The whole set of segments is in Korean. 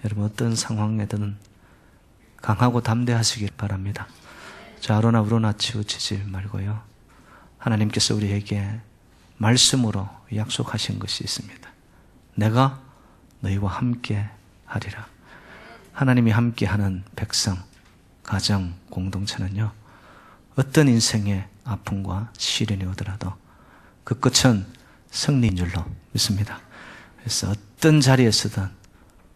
여러분 어떤 상황에든 강하고 담대하시길 바랍니다. 좌로나 우로나 치우치지 말고요. 하나님께서 우리에게 말씀으로 약속하신 것이 있습니다. 내가 너희와 함께 하리라. 하나님이 함께하는 백성, 가정, 공동체는요, 어떤 인생의 아픔과 시련이 오더라도 그 끝은 승리인 줄로 믿습니다. 그래서 어떤 자리에서든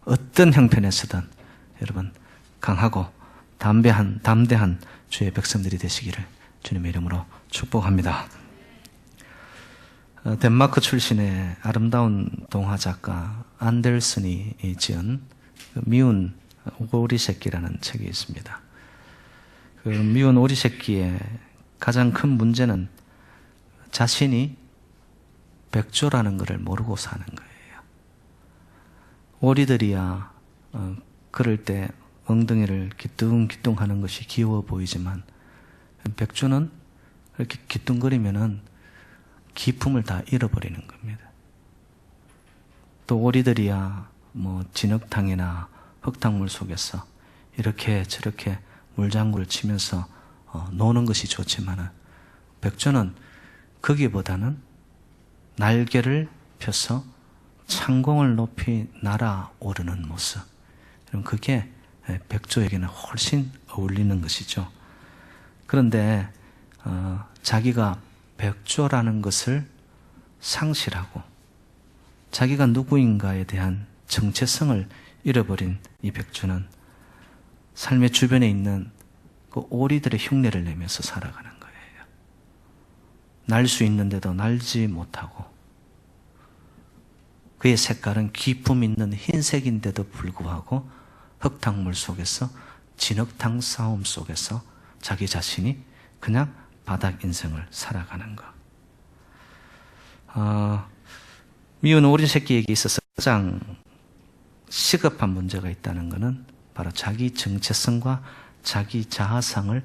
어떤 형편에서든 여러분 강하고 담대한 주의 백성들이 되시기를 주님의 이름으로 축복합니다. 덴마크 출신의 아름다운 동화 작가 안델슨이 지은 미운 오리 새끼라는 책이 있습니다. 그 미운 오리 새끼의 가장 큰 문제는 자신이 백조라는 것을 모르고 사는 거예요. 오리들이야 그럴 때 엉덩이를 기뚱기뚱 하는 것이 귀여워 보이지만 백조는 이렇게 기뚱거리면은 기품을 다 잃어버리는 겁니다. 또 오리들이야 진흙탕이나 흙탕물 속에서 이렇게 저렇게 물장구를 치면서 노는 것이 좋지만은 백조는 거기보다는 날개를 펴서 창공을 높이 날아오르는 모습, 그게 백조에게는 훨씬 어울리는 것이죠. 그런데 자기가 백조라는 것을 상실하고 자기가 누구인가에 대한 정체성을 잃어버린 이 백조는 삶의 주변에 있는 그 오리들의 흉내를 내면서 살아가는 거예요. 날 수 있는데도 날지 못하고, 그의 색깔은 기품 있는 흰색인데도 불구하고 흙탕물 속에서 진흙탕 싸움 속에서 자기 자신이 그냥 바닥 인생을 살아가는 것. 미운 오리 새끼에게 있어서 가장 시급한 문제가 있다는 것은 바로 자기 정체성과 자기 자아상을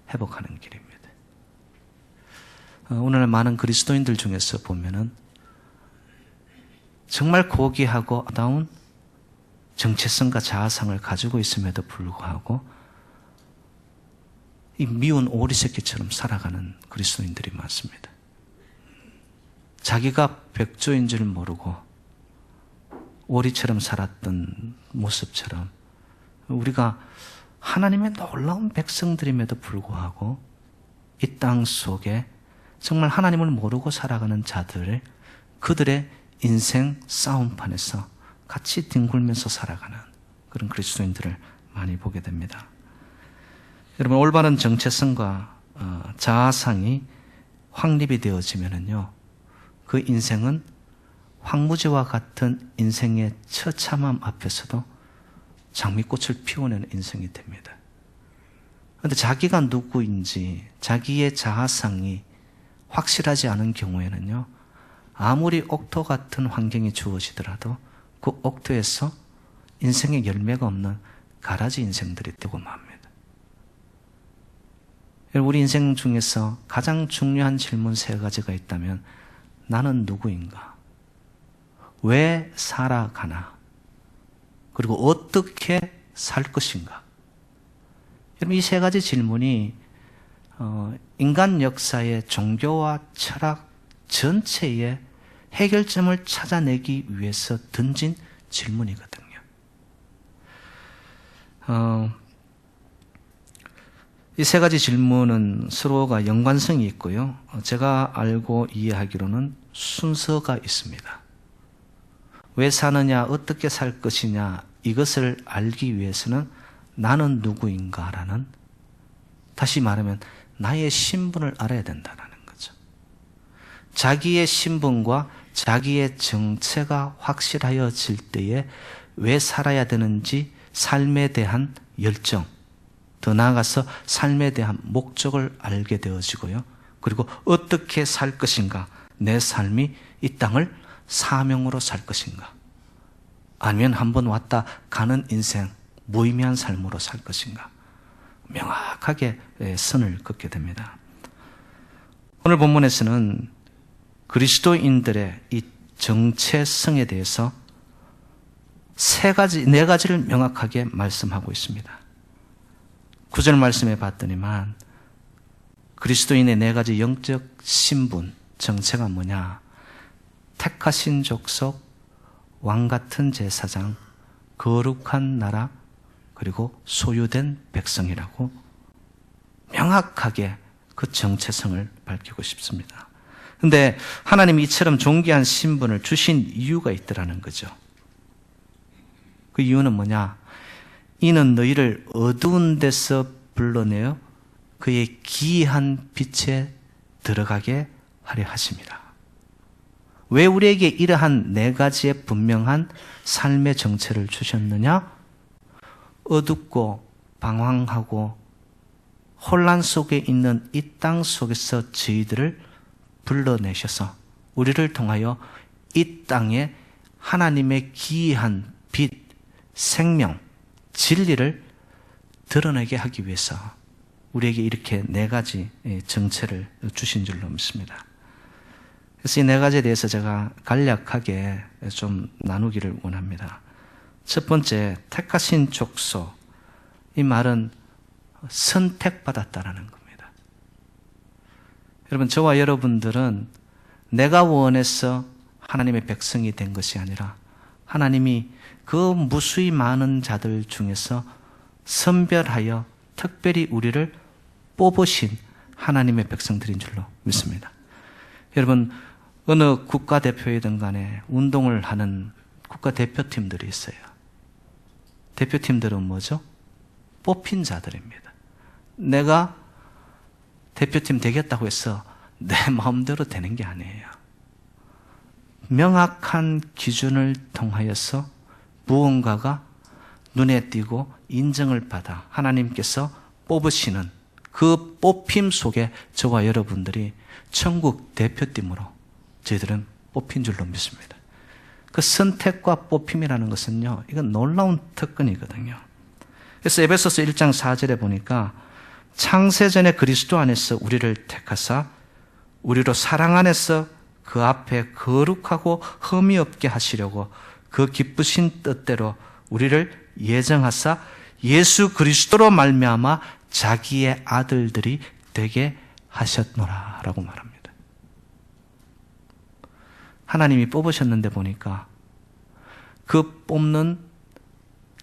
회복하는 길입니다. 오늘날 많은 그리스도인들 중에서 보면은 정말 고귀하고 아름다운 정체성과 자아상을 가지고 있음에도 불구하고 이 미운 오리 새끼처럼 살아가는 그리스도인들이 많습니다. 자기가 백조인 줄 모르고 오리처럼 살았던 모습처럼 우리가 하나님의 놀라운 백성들임에도 불구하고 이 땅 속에 정말 하나님을 모르고 살아가는 자들을 그들의 인생 싸움판에서 같이 뒹굴면서 살아가는 그런 그리스도인들을 많이 보게 됩니다. 여러분, 올바른 정체성과 자아상이 확립이 되어지면은요, 그 인생은 황무지와 같은 인생의 처참함 앞에서도 장미꽃을 피워내는 인생이 됩니다. 그런데 자기가 누구인지 자기의 자아상이 확실하지 않은 경우에는요, 아무리 옥토 같은 환경이 주어지더라도 그 옥토에서 인생의 열매가 없는 가라지 인생들이 되고 맙니다. 우리 인생 중에서 가장 중요한 질문 3가지가 있다면 나는 누구인가? 왜 살아가나? 그리고 어떻게 살 것인가? 여러분, 이 3가지 질문이 인간 역사의 종교와 철학 전체의 해결점을 찾아내기 위해서 던진 질문이거든요. 이 3가지 질문은 서로가 연관성이 있고요. 제가 알고 이해하기로는 순서가 있습니다. 왜 사느냐, 어떻게 살 것이냐, 이것을 알기 위해서는 나는 누구인가라는, 다시 말하면 나의 신분을 알아야 된다는 거죠. 자기의 신분과 자기의 정체가 확실하여질 때에 왜 살아야 되는지 삶에 대한 열정, 더 나아가서 삶에 대한 목적을 알게 되어지고요. 그리고 어떻게 살 것인가, 내 삶이 이 땅을 사명으로 살 것인가, 아니면 한번 왔다 가는 인생, 무의미한 삶으로 살 것인가, 명확하게 선을 긋게 됩니다. 오늘 본문에서는 그리스도인들의 이 정체성에 대해서 네 가지를 명확하게 말씀하고 있습니다. 9절 말씀에 봤더니만 그리스도인의 네 가지 영적 신분, 정체가 뭐냐? 택하신 족속, 왕같은 제사장, 거룩한 나라, 그리고 소유된 백성이라고 명확하게 그 정체성을 밝히고 싶습니다. 그런데 하나님이 이처럼 존귀한 신분을 주신 이유가 있더라는 거죠. 그 이유는 뭐냐? 이는 너희를 어두운 데서 불러내어 그의 기이한 빛에 들어가게 하려 하심이라. 왜 우리에게 이러한 네 가지의 분명한 삶의 정체를 주셨느냐? 어둡고 방황하고 혼란 속에 있는 이 땅 속에서 저희들을 불러내셔서 우리를 통하여 이 땅에 하나님의 기이한 빛, 생명, 진리를 드러내게 하기 위해서 우리에게 이렇게 네 가지 정체를 주신 줄로 믿습니다. 그래서 이 네 가지에 대해서 제가 간략하게 좀 나누기를 원합니다. 첫 번째, 택하신 족속. 이 말은 선택받았다라는 겁니다. 여러분, 저와 여러분들은 내가 원해서 하나님의 백성이 된 것이 아니라 하나님이 그 무수히 많은 자들 중에서 선별하여 특별히 우리를 뽑으신 하나님의 백성들인 줄로 믿습니다. 여러분, 어느 국가대표이든 간에 운동을 하는 국가대표팀들이 있어요. 대표팀들은 뭐죠? 뽑힌 자들입니다. 내가 대표팀 되겠다고 해서 내 마음대로 되는 게 아니에요. 명확한 기준을 통하여서 무언가가 눈에 띄고 인정을 받아 하나님께서 뽑으시는 그 뽑힘 속에 저와 여러분들이 천국 대표팀으로 저희들은 뽑힌 줄로 믿습니다. 그 선택과 뽑힘이라는 것은요, 이건 놀라운 특권이거든요. 그래서 에베소서 1장 4절에 보니까 창세전에 그리스도 안에서 우리를 택하사 우리로 사랑 안에서 그 앞에 거룩하고 흠이 없게 하시려고 그 기쁘신 뜻대로 우리를 예정하사 예수 그리스도로 말미암아 자기의 아들들이 되게 하셨노라 라고 말합니다. 하나님이 뽑으셨는데 보니까 그 뽑는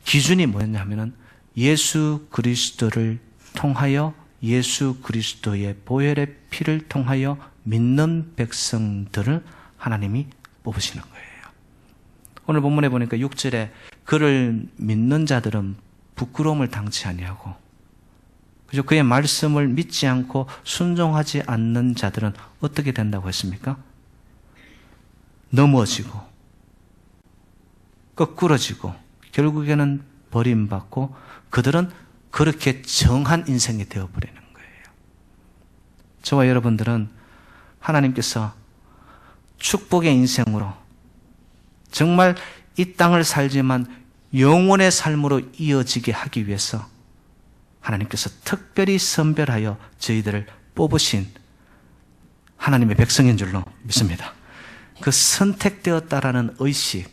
기준이 뭐였냐면은 예수 그리스도를 통하여 예수 그리스도의 보혈의 피를 통하여 믿는 백성들을 하나님이 뽑으시는 거예요. 오늘 본문에 보니까 6절에 그를 믿는 자들은 부끄러움을 당치 아니하고, 그죠? 그의 말씀을 믿지 않고 순종하지 않는 자들은 어떻게 된다고 했습니까? 넘어지고 거꾸러지고 결국에는 버림받고 그들은 그렇게 정한 인생이 되어버리는 거예요. 저와 여러분들은 하나님께서 축복의 인생으로 정말 이 땅을 살지만 영원의 삶으로 이어지게 하기 위해서 하나님께서 특별히 선별하여 저희들을 뽑으신 하나님의 백성인 줄로 믿습니다. 그 선택되었다라는 의식,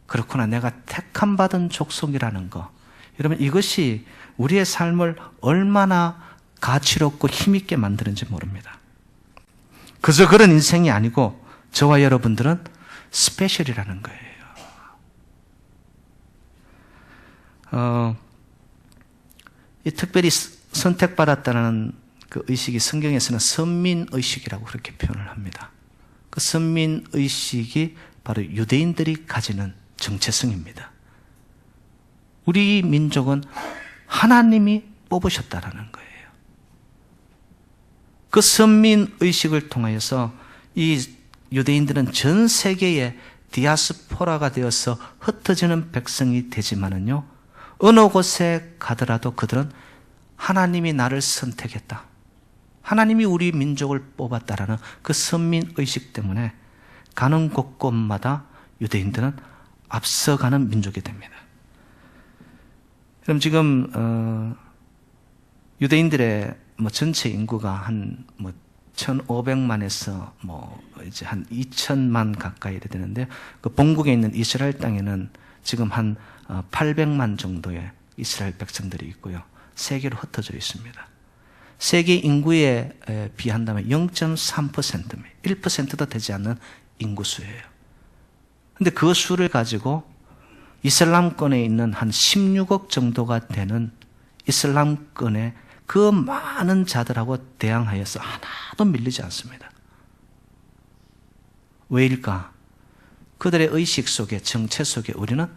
그렇구나, 내가 택함받은 족속이라는 거, 여러분, 이것이 우리의 삶을 얼마나 가치롭고 힘있게 만드는지 모릅니다. 그저 그런 인생이 아니고 저와 여러분들은 스페셜이라는 거예요. 이 특별히 선택받았다는 그 의식이 성경에서는 선민의식이라고 그렇게 표현을 합니다. 그 선민의식이 바로 유대인들이 가지는 정체성입니다. 우리 민족은 하나님이 뽑으셨다라는 거예요. 그 선민의식을 통하여서 이 유대인들은 전 세계에 디아스포라가 되어서 흩어지는 백성이 되지만은요, 어느 곳에 가더라도 그들은 하나님이 나를 선택했다, 하나님이 우리 민족을 뽑았다라는 그 선민의식 때문에 가는 곳곳마다 유대인들은 앞서가는 민족이 됩니다. 그럼 지금 유대인들의 전체 인구가 한 1,500만에서 이제 한 2,000만 가까이 되는데, 그 본국에 있는 이스라엘 땅에는 지금 한 800만 정도의 이스라엘 백성들이 있고요. 세계로 흩어져 있습니다. 세계 인구에 비한다면 0.3%, 1%도 되지 않는 인구수예요. 근데 그 수를 가지고 이슬람권에 있는 한 16억 정도가 되는 이슬람권의 그 많은 자들하고 대항하여서 하나도 밀리지 않습니다. 왜일까? 그들의 의식 속에, 정체 속에 우리는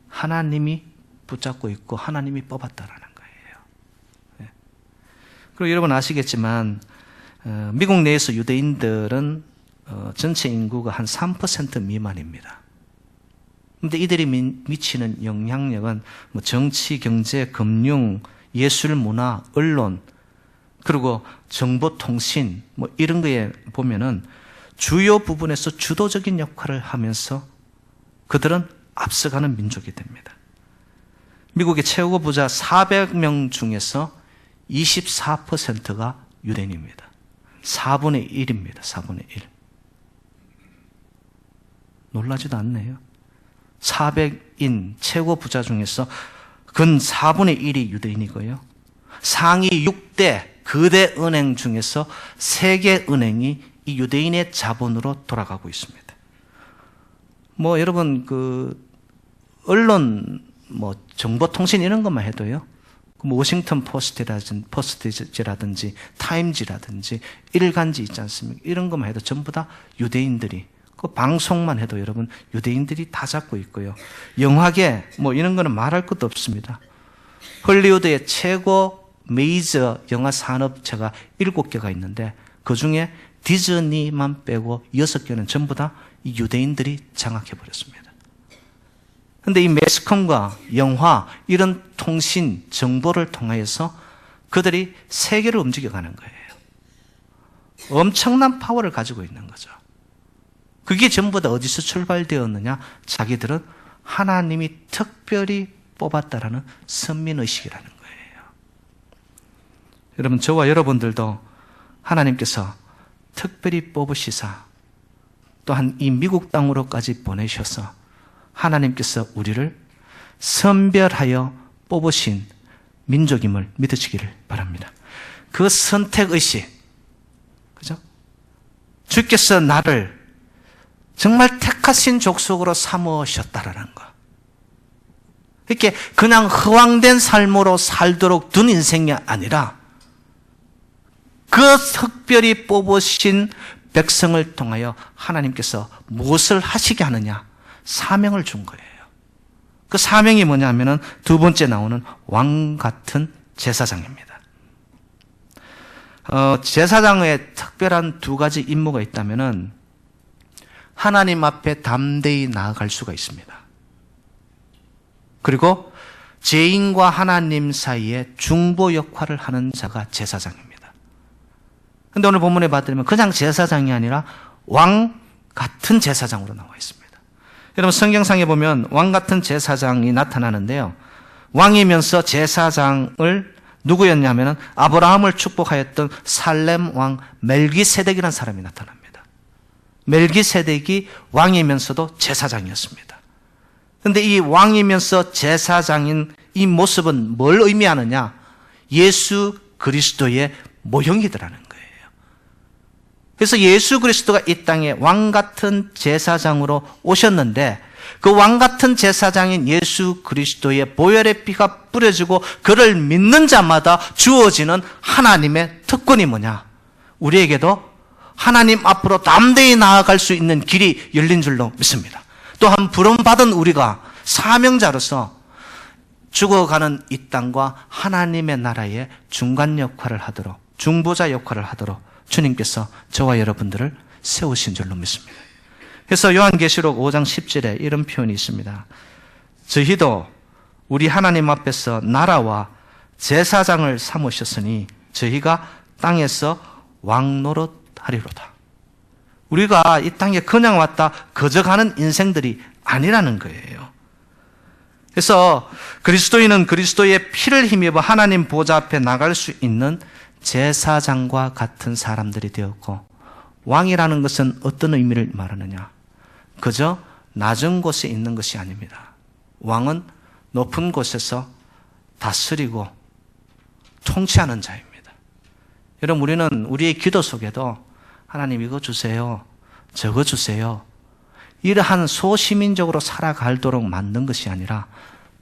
하나님이 붙잡고 있고 하나님이 뽑았다라는 거예요. 그리고 여러분 아시겠지만 미국 내에서 유대인들은 전체 인구가 한 3% 미만입니다. 그런데 이들이 미치는 영향력은 뭐 정치, 경제, 금융, 예술, 문화, 언론, 그리고 정보통신 뭐 이런 거에 보면은 주요 부분에서 주도적인 역할을 하면서 그들은 앞서가는 민족이 됩니다. 미국의 최고 부자 400명 중에서 24%가 유대인입니다. 4분의 1입니다. 4분의 1. 놀라지도 않네요. 400인 최고 부자 중에서 근 4분의 1이 유대인이고요. 상위 6대 거대 은행 중에서 세계 은행이 이 유대인의 자본으로 돌아가고 있습니다. 뭐 여러분 언론 정보통신 이런 것만 해도요. 워싱턴 포스트지라든지 타임지라든지 일간지 있지 않습니까? 이런 것만 해도 전부 다 유대인들이, 그 방송만 해도 여러분 유대인들이 다 잡고 있고요. 영화계 이런 거는 말할 것도 없습니다. 헐리우드의 최고 메이저 영화 산업체가 7개가 있는데 그 중에 디즈니만 빼고 6개는 전부 다 이 유대인들이 장악해버렸습니다. 그런데 이 매스컴과 영화, 이런 통신, 정보를 통하여서 그들이 세계를 움직여가는 거예요. 엄청난 파워를 가지고 있는 거죠. 그게 전부 다 어디서 출발되었느냐? 자기들은 하나님이 특별히 뽑았다라는 선민의식이라는 거예요. 여러분, 저와 여러분들도 하나님께서 특별히 뽑으시사 또한 이 미국 땅으로까지 보내셔서 하나님께서 우리를 선별하여 뽑으신 민족임을 믿으시기를 바랍니다. 그 선택의식, 그죠? 주께서 나를 정말 택하신 족속으로 삼으셨다라는 거. 이렇게 그냥 허황된 삶으로 살도록 둔 인생이 아니라 그 특별히 뽑으신 백성을 통하여 하나님께서 무엇을 하시게 하느냐? 사명을 준 거예요. 그 사명이 뭐냐면은 두 번째 나오는 왕 같은 제사장입니다. 제사장의 특별한 두 가지 임무가 있다면은 하나님 앞에 담대히 나아갈 수가 있습니다. 그리고 죄인과 하나님 사이에 중보 역할을 하는 자가 제사장입니다. 그런데 오늘 본문에 봐드리면 그냥 제사장이 아니라 왕 같은 제사장으로 나와 있습니다. 여러분 성경상에 보면 왕 같은 제사장이 나타나는데요. 왕이면서 제사장을 누구였냐면은 아브라함을 축복하였던 살렘 왕 멜기세덱이라는 사람이 나타납니다. 멜기세덱이 왕이면서도 제사장이었습니다. 그런데 이 왕이면서 제사장인 이 모습은 뭘 의미하느냐? 예수 그리스도의 모형이더라는 거예요. 그래서 예수 그리스도가 이 땅에 왕 같은 제사장으로 오셨는데 그 왕 같은 제사장인 예수 그리스도의 보혈의 피가 뿌려지고 그를 믿는 자마다 주어지는 하나님의 특권이 뭐냐? 우리에게도 하나님 앞으로 담대히 나아갈 수 있는 길이 열린 줄로 믿습니다. 또한 부름받은 우리가 사명자로서 죽어가는 이 땅과 하나님의 나라의 중간 역할을 하도록, 중보자 역할을 하도록 주님께서 저와 여러분들을 세우신 줄로 믿습니다. 그래서 요한계시록 5장 10절에 이런 표현이 있습니다. 저희도 우리 하나님 앞에서 나라와 제사장을 삼으셨으니 저희가 땅에서 왕노릇하리로다. 우리가 이 땅에 그냥 왔다 거저가는 인생들이 아니라는 거예요. 그래서 그리스도인은 그리스도의 피를 힘입어 하나님 보좌 앞에 나갈 수 있는 제사장과 같은 사람들이 되었고, 왕이라는 것은 어떤 의미를 말하느냐? 그저 낮은 곳에 있는 것이 아닙니다. 왕은 높은 곳에서 다스리고 통치하는 자입니다. 여러분, 우리는 우리의 기도 속에도 하나님 이거 주세요, 저거 주세요, 이러한 소시민적으로 살아가도록 만든 것이 아니라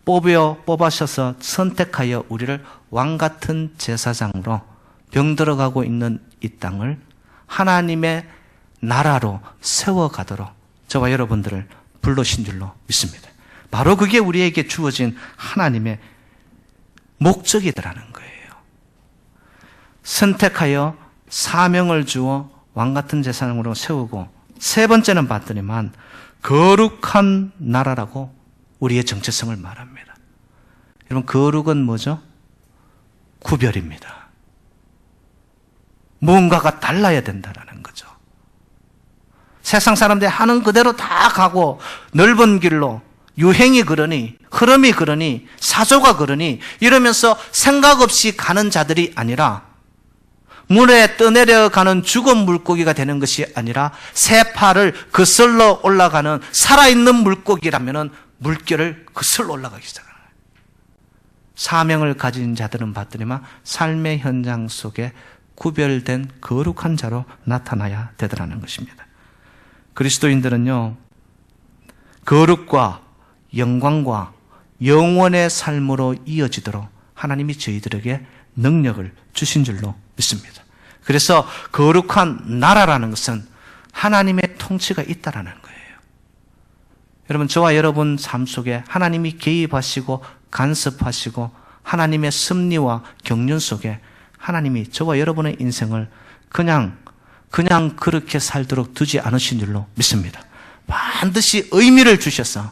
뽑아셔서 선택하여 우리를 왕같은 제사장으로 병들어가고 있는 이 땅을 하나님의 나라로 세워가도록 저와 여러분들을 부르신 줄로 믿습니다. 바로 그게 우리에게 주어진 하나님의 목적이더라는 거예요. 선택하여 사명을 주어 왕같은 제사장으로 세우고, 세 번째는 봤더니만 거룩한 나라라고 우리의 정체성을 말합니다. 여러분, 거룩은 뭐죠? 구별입니다. 무언가가 달라야 된다는 거죠. 세상 사람들이 하는 그대로 다 가고 넓은 길로 유행이 그러니, 흐름이 그러니, 사조가 그러니 이러면서 생각 없이 가는 자들이 아니라, 물에 떠내려가는 죽은 물고기가 되는 것이 아니라 새파를 거슬러 올라가는 살아있는 물고기라면 물결을 거슬러 올라가기 시작하는 거예요. 사명을 가진 자들은 봤더니만 삶의 현장 속에 구별된 거룩한 자로 나타나야 되더라는 것입니다. 그리스도인들은요, 거룩과 영광과 영원의 삶으로 이어지도록 하나님이 저희들에게 능력을 주신 줄로 믿습니다. 그래서 거룩한 나라라는 것은 하나님의 통치가 있다라는 거예요. 여러분, 저와 여러분 삶 속에 하나님이 개입하시고 간섭하시고 하나님의 섭리와 경륜 속에 하나님이 저와 여러분의 인생을 그냥 그렇게 살도록 두지 않으신 줄로 믿습니다. 반드시 의미를 주셔서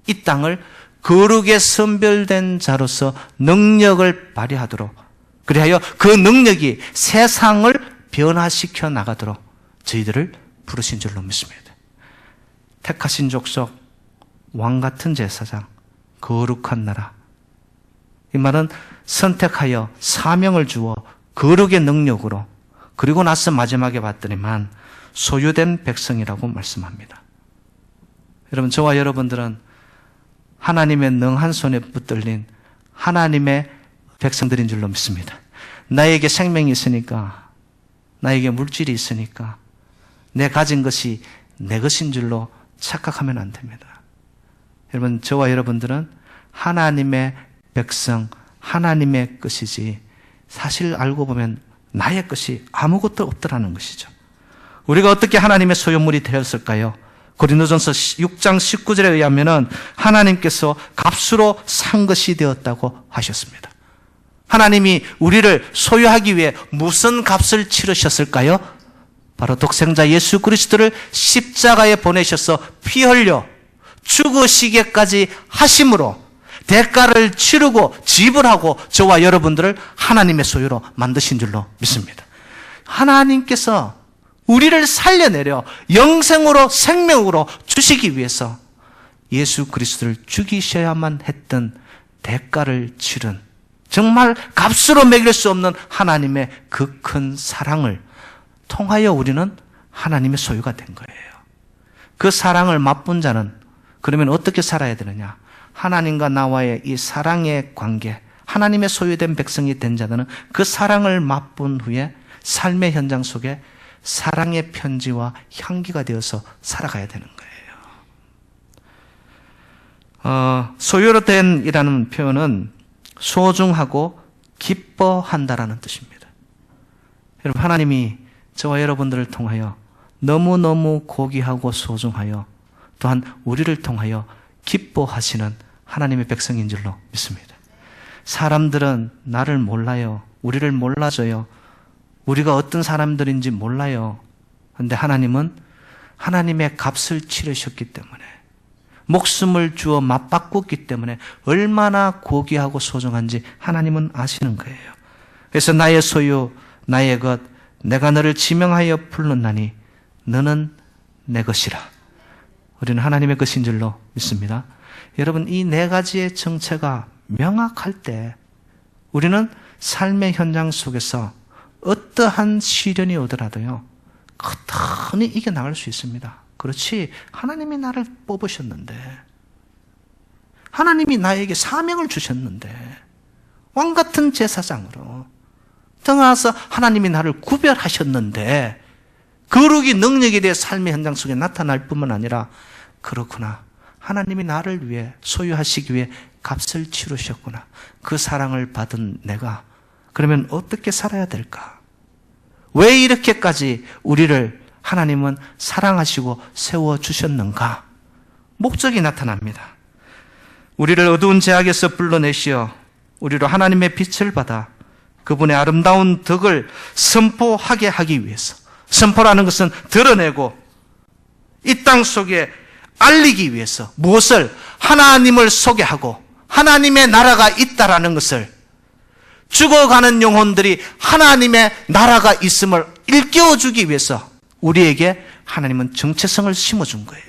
이 땅을 거룩에 선별된 자로서 능력을 발휘하도록, 그리하여 그 능력이 세상을 변화시켜 나가도록 저희들을 부르신 줄로 믿습니다. 택하신 족속, 왕같은 제사장, 거룩한 나라. 이 말은 선택하여 사명을 주어 거룩의 능력으로, 그리고 나서 마지막에 봤더니만 소유된 백성이라고 말씀합니다. 여러분, 저와 여러분들은 하나님의 능한 손에 붙들린 하나님의 백성들인 줄로 믿습니다. 나에게 생명이 있으니까, 나에게 물질이 있으니까 내 가진 것이 내 것인 줄로 착각하면 안 됩니다. 여러분, 저와 여러분들은 하나님의 백성, 하나님의 것이지 사실 알고 보면 나의 것이 아무것도 없더라는 것이죠. 우리가 어떻게 하나님의 소유물이 되었을까요? 고린도전서 6장 19절에 의하면 하나님께서 값으로 산 것이 되었다고 하셨습니다. 하나님이 우리를 소유하기 위해 무슨 값을 치르셨을까요? 바로 독생자 예수 그리스도를 십자가에 보내셔서 피 흘려 죽으시기까지 하심으로 대가를 치르고 지불하고 저와 여러분들을 하나님의 소유로 만드신 줄로 믿습니다. 하나님께서 우리를 살려내려 영생으로, 생명으로 주시기 위해서 예수 그리스도를 죽이셔야만 했던 대가를 치른, 정말 값으로 매길 수 없는 하나님의 그 큰 사랑을 통하여 우리는 하나님의 소유가 된 거예요. 그 사랑을 맛본 자는 그러면 어떻게 살아야 되느냐? 하나님과 나와의 이 사랑의 관계, 하나님의 소유된 백성이 된 자들은 그 사랑을 맛본 후에 삶의 현장 속에 사랑의 편지와 향기가 되어서 살아가야 되는 거예요. 소유로 된이라는 표현은 소중하고 기뻐한다라는 뜻입니다. 여러분, 하나님이 저와 여러분들을 통하여 너무너무 고귀하고 소중하여 또한 우리를 통하여 기뻐하시는 하나님의 백성인 줄로 믿습니다. 사람들은 나를 몰라요. 우리를 몰라줘요. 우리가 어떤 사람들인지 몰라요. 그런데 하나님은 하나님의 값을 치르셨기 때문에, 목숨을 주어 맞바꿨기 때문에 얼마나 고귀하고 소중한지 하나님은 아시는 거예요. 그래서 나의 소유, 나의 것, 내가 너를 지명하여 불렀나니 너는 내 것이라. 우리는 하나님의 것인 줄로 믿습니다. 여러분, 이 네 가지의 정체가 명확할 때 우리는 삶의 현장 속에서 어떠한 시련이 오더라도요, 거뜬히 이겨나갈 수 있습니다. 그렇지, 하나님이 나를 뽑으셨는데, 하나님이 나에게 사명을 주셨는데 왕같은 제사장으로 등하서 하나님이 나를 구별하셨는데 거룩이 능력에 대해 삶의 현장 속에 나타날 뿐만 아니라 그렇구나. 하나님이 나를 위해 소유하시기 위해 값을 치르셨구나. 그 사랑을 받은 내가 그러면 어떻게 살아야 될까? 왜 이렇게까지 우리를 하나님은 사랑하시고 세워주셨는가? 목적이 나타납니다. 우리를 어두운 죄악에서 불러내시어 우리로 하나님의 빛을 받아 그분의 아름다운 덕을 선포하게 하기 위해서, 선포라는 것은 드러내고 이 땅 속에 알리기 위해서 무엇을? 하나님을 소개하고 하나님의 나라가 있다라는 것을, 죽어가는 영혼들이 하나님의 나라가 있음을 일깨워주기 위해서 우리에게 하나님은 정체성을 심어준 거예요.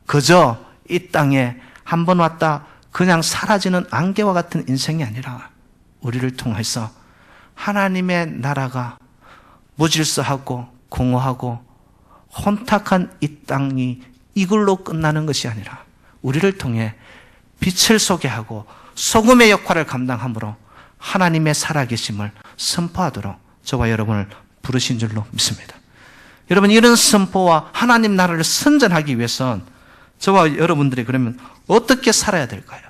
그저 이 땅에 한 번 왔다 그냥 사라지는 안개와 같은 인생이 아니라 우리를 통해서 하나님의 나라가 무질서하고 공허하고 혼탁한 이 땅이 이걸로 끝나는 것이 아니라 우리를 통해 빛을 소개하고 소금의 역할을 감당함으로 하나님의 살아계심을 선포하도록 저와 여러분을 부르신 줄로 믿습니다. 여러분, 이런 선포와 하나님 나라를 선전하기 위해선 저와 여러분들이 그러면 어떻게 살아야 될까요?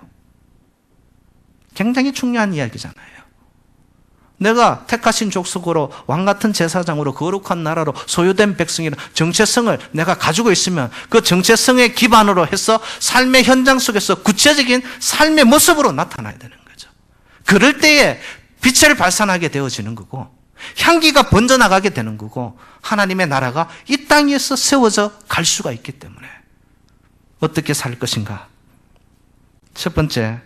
굉장히 중요한 이야기잖아요. 내가 택하신 족속으로 왕같은 제사장으로 거룩한 나라로 소유된 백성이라는 정체성을 내가 가지고 있으면 그 정체성의 기반으로 해서 삶의 현장 속에서 구체적인 삶의 모습으로 나타나야 되는 거죠. 그럴 때에 빛을 발산하게 되어지는 거고 향기가 번져나가게 되는 거고 하나님의 나라가 이 땅에서 세워져 갈 수가 있기 때문에 어떻게 살 것인가? 첫 번째,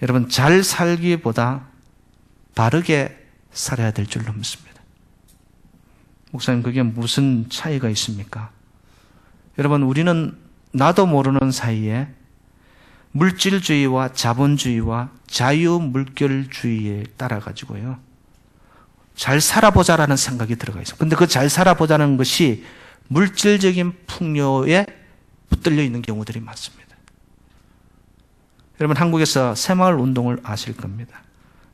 여러분, 잘 살기보다 바르게 살아야 될 줄로 믿습니다. 목사님, 그게 무슨 차이가 있습니까? 여러분, 우리는 나도 모르는 사이에 물질주의와 자본주의와 자유물결주의에 따라가지고요, 잘 살아보자라는 생각이 들어가 있어요. 근데 그 잘 살아보자는 것이 물질적인 풍요에 붙들려 있는 경우들이 많습니다. 여러분, 한국에서 새마을 운동을 아실 겁니다.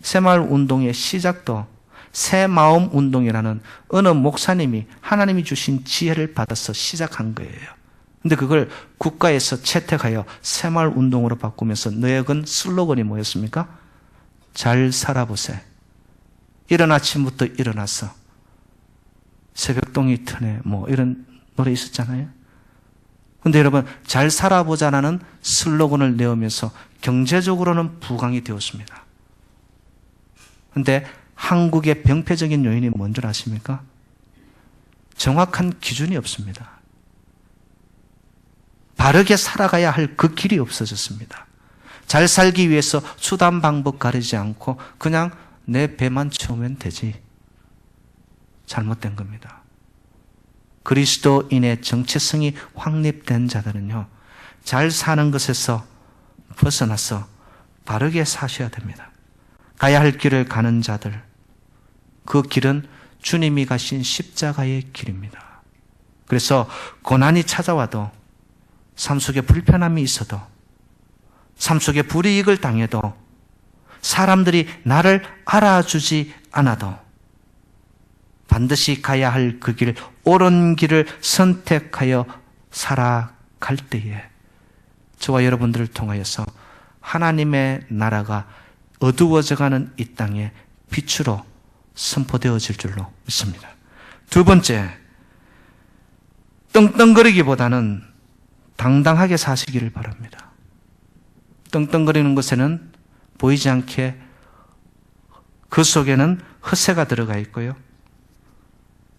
새마을 운동의 시작도 새마음 운동이라는 어느 목사님이 하나님이 주신 지혜를 받아서 시작한 거예요. 근데 그걸 국가에서 채택하여 새마을 운동으로 바꾸면서 너역은 슬로건이 뭐였습니까? 잘 살아보세. 이른 아침부터 일어나서 새벽동이 트네 뭐 이런 노래 있었잖아요. 근데 여러분, 잘 살아보자라는 슬로건을 내오면서 경제적으로는 부강이 되었습니다. 근데 한국의 병폐적인 요인이 뭔 줄 아십니까? 정확한 기준이 없습니다. 바르게 살아가야 할 그 길이 없어졌습니다. 잘 살기 위해서 수단 방법 가리지 않고 그냥 내 배만 채우면 되지. 잘못된 겁니다. 그리스도인의 정체성이 확립된 자들은요, 잘 사는 것에서 벗어나서 바르게 사셔야 됩니다. 가야 할 길을 가는 자들, 그 길은 주님이 가신 십자가의 길입니다. 그래서 고난이 찾아와도, 삶 속에 불편함이 있어도, 삶 속에 불이익을 당해도, 사람들이 나를 알아주지 않아도 반드시 가야 할 그 길, 옳은 길을 선택하여 살아갈 때에 저와 여러분들을 통하여서 하나님의 나라가 어두워져가는 이 땅에 빛으로 선포되어질 줄로 믿습니다. 두 번째, 떵떵거리기보다는 당당하게 사시기를 바랍니다. 떵떵거리는 것에는 보이지 않게 그 속에는 허세가 들어가 있고요,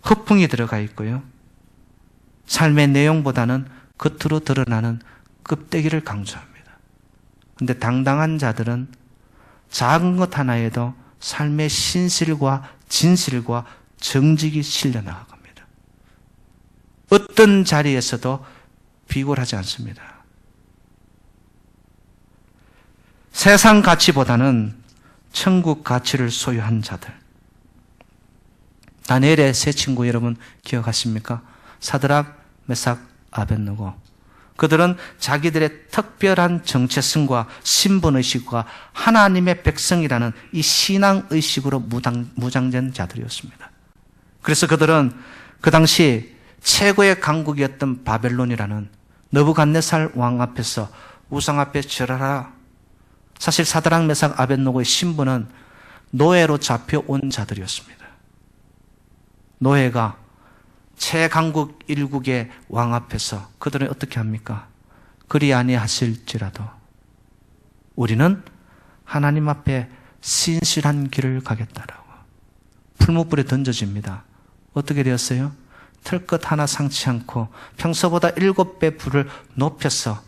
허풍이 들어가 있고요, 삶의 내용보다는 겉으로 드러나는 껍데기를 강조합니다. 그런데 당당한 자들은 작은 것 하나에도 삶의 신실과 진실과 정직이 실려나갑니다. 어떤 자리에서도 비굴하지 않습니다. 세상 가치보다는 천국 가치를 소유한 자들. 다니엘의 세 친구 여러분 기억하십니까? 사드락, 메삭, 아벳느고. 그들은 자기들의 특별한 정체성과 신분의식과 하나님의 백성이라는 이 신앙의식으로 무장된 자들이었습니다. 그래서 그들은 그 당시 최고의 강국이었던 바벨론이라는 느부갓네살 왕 앞에서 우상 앞에 절하라. 사실 사드락 메삭 아벳노고의 신분은 노예로 잡혀온 자들이었습니다. 노예가 최강국 일국의 왕 앞에서 그들은 어떻게 합니까? 그리 아니하실지라도 우리는 하나님 앞에 신실한 길을 가겠다라고 풀무불에 던져집니다. 어떻게 되었어요? 털끝 하나 상치 않고 평소보다 7배 불을 높여서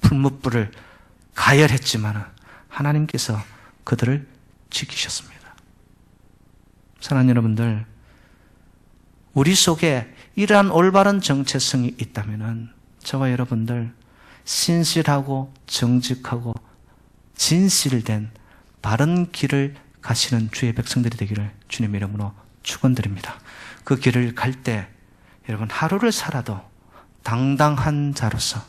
풀무불을 가열했지만 하나님께서 그들을 지키셨습니다. 사랑하는 여러분들, 우리 속에 이러한 올바른 정체성이 있다면 저와 여러분들 신실하고 정직하고 진실된 바른 길을 가시는 주의 백성들이 되기를 주님 이름으로 축원드립니다. 그 길을 갈 때 여러분 하루를 살아도 당당한 자로서,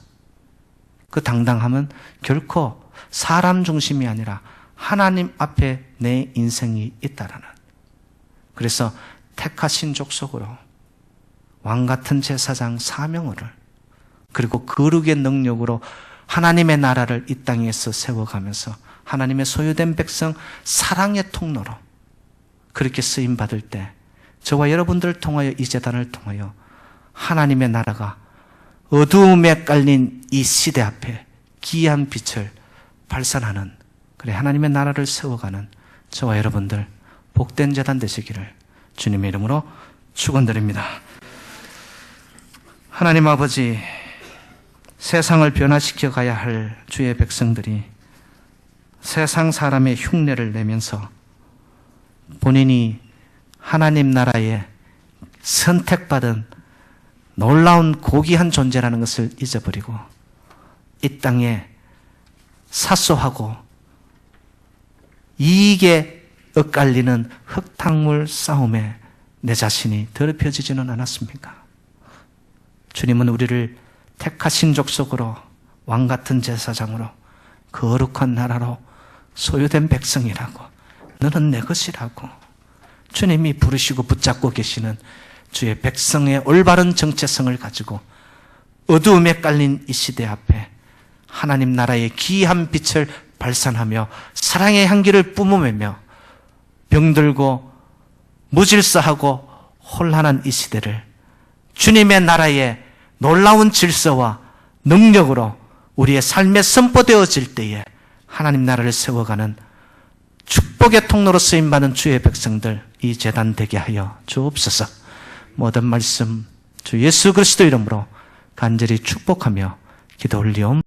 그 당당함은 결코 사람 중심이 아니라 하나님 앞에 내 인생이 있다라는, 그래서 택하신 족속으로 왕같은 제사장 사명을, 그리고 거룩의 능력으로 하나님의 나라를 이 땅에서 세워가면서 하나님의 소유된 백성 사랑의 통로로 그렇게 쓰임받을 때 저와 여러분들을 통하여 이 제단을 통하여 하나님의 나라가 어두움에 깔린 이 시대 앞에 기이한 빛을 발산하는, 그래 하나님의 나라를 세워가는 저와 여러분들 복된 제단 되시기를 주님의 이름으로 축원드립니다. 하나님 아버지, 세상을 변화시켜 가야 할 주의 백성들이 세상 사람의 흉내를 내면서 본인이 하나님 나라에 선택받은 놀라운 고귀한 존재라는 것을 잊어버리고 이 땅에 사소하고 이익에 엇갈리는 흙탕물 싸움에 내 자신이 더럽혀지지는 않았습니까? 주님은 우리를 택하신 족속으로 왕같은 제사장으로 거룩한 나라로 소유된 백성이라고, 너는 내 것이라고 주님이 부르시고 붙잡고 계시는 주의 백성의 올바른 정체성을 가지고 어두움에 깔린 이 시대 앞에 하나님 나라의 기이한 빛을 발산하며 사랑의 향기를 뿜어내며 병들고 무질서하고 혼란한 이 시대를 주님의 나라의 놀라운 질서와 능력으로 우리의 삶에 선포되어질 때에 하나님 나라를 세워가는 축복의 통로로 쓰임받은 주의 백성들, 이 제단 되게 하여 주옵소서. 모든 말씀 주 예수 그리스도 이름으로 간절히 축복하며 기도 올리옵.